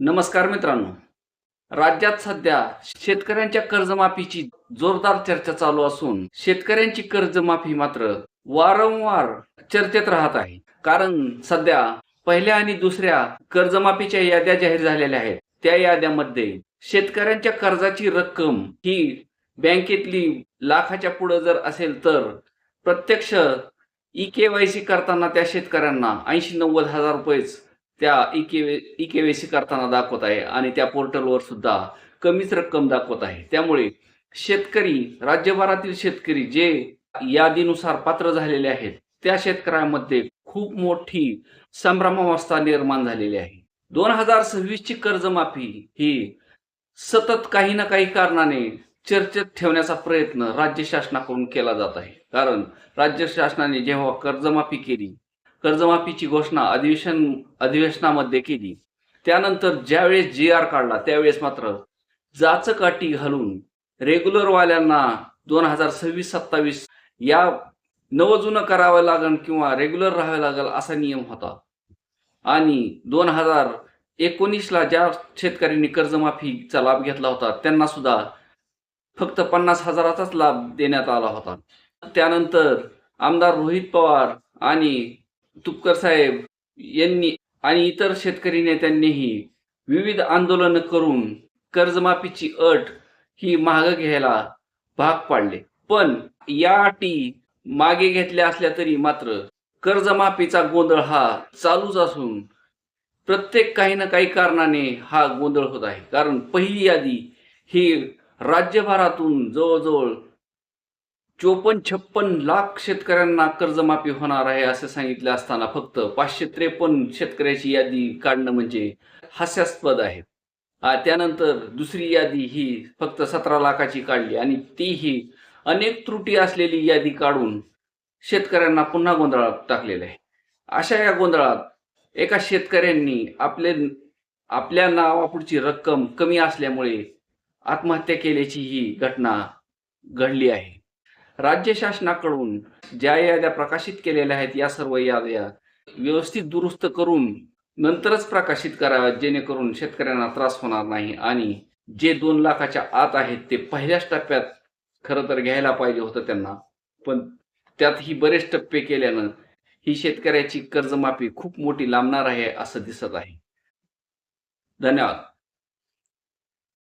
नमस्कार मित्रांनो. राज्यात सध्या शेतकऱ्यांच्या कर्जमाफीची जोरदार चर्चा चालू असून शेतकऱ्यांची कर्जमाफी मात्र वारंवार चर्चेत राहत आहे. कारण सध्या पहिल्या आणि दुसऱ्या कर्जमाफीच्या याद्या जाहीर झालेल्या आहेत. त्या याद्यामध्ये शेतकऱ्यांच्या कर्जाची रक्कम ही बँकेतली लाखाच्या पुढे जर असेल तर प्रत्यक्ष ई-के-वाय-सी करताना त्या शेतकऱ्यांना 80-90 हजार रुपयेच त्या ई-के-वाय-सी करताना दाखवत आहे आणि त्या पोर्टलवर सुद्धा कमीच रक्कम दाखवत आहे. त्यामुळे शेतकरी, राज्यभरातील शेतकरी जे यादीनुसार पात्र झालेले आहेत, त्या शेतकऱ्यांमध्ये खूप मोठी संभ्रमावस्था निर्माण झालेली आहे. 2026 ची कर्जमाफी ही सतत काही ना काही कारणाने चर्चेत ठेवण्याचा प्रयत्न राज्य शासनाकडून केला जात आहे. कारण राज्य शासनाने जेव्हा कर्जमाफी केली, कर्जमाफीची घोषणा अधिवेशनामध्ये केली, त्यानंतर ज्यावेळेस जी-आर काढला त्यावेळेस मात्र जाचकाठी घालून रेग्युलरवाल्यांना 2026-27 या नवजुनं करावं लागेल किंवा रेग्युलर राहावं लागेल असा नियम होता. आणि 2019ला ज्या शेतकऱ्यांनी कर्जमाफीचा लाभ घेतला होता त्यांना सुद्धा फक्त 50,000चाच लाभ देण्यात आला होता. त्यानंतर आमदार रोहित पवार आणि तुपकर साहेब यांनी आणि इतर शेतकरी नेत्यांनीही विविध आंदोलनं करून कर्जमाफीची अट ही मागे घ्यायला भाग पाडले. पण या अटी मागे घेतल्या असल्या तरी मात्र कर्जमाफीचा गोंधळ हा चालूच असून प्रत्येक काही ना काही कारणाने हा गोंधळ होत आहे. कारण पहिली यादी ही राज्यभरातून जवळजवळ 54-56 लाख शेतकऱ्यांना कर्जमाफी होणार आहे असे सांगितले असताना फक्त 553 शेतकऱ्याची यादी काढणं म्हणजे हास्यास्पद आहे. त्यानंतर दुसरी यादी ही फक्त 17 लाखाची काढली आणि तीही अनेक त्रुटी असलेली यादी काढून शेतकऱ्यांना पुन्हा गोंधळात टाकलेलं आहे. अशा या गोंधळात एका शेतकऱ्यांनी आपल्या नावापुढची रक्कम कमी असल्यामुळे आत्महत्या केल्याची ही घटना घडली आहे. राज्य शासनाकडून ज्या याद्या प्रकाशित केलेल्या आहेत या सर्व याद्या व्यवस्थित दुरुस्त करून नंतरच प्रकाशित कराव्यात, जेणेकरून शेतकऱ्यांना त्रास होणार नाही आणि जे 2 लाखाच्या आत आहेत ते पहिल्याच टप्प्यात खरं तर घ्यायला पाहिजे होतं त्यांना. पण त्यातही बरेच टप्पे केल्यानं ही शेतकऱ्याची कर्जमाफी खूप मोठी लांबणार आहे असं दिसत आहे. धन्यवाद.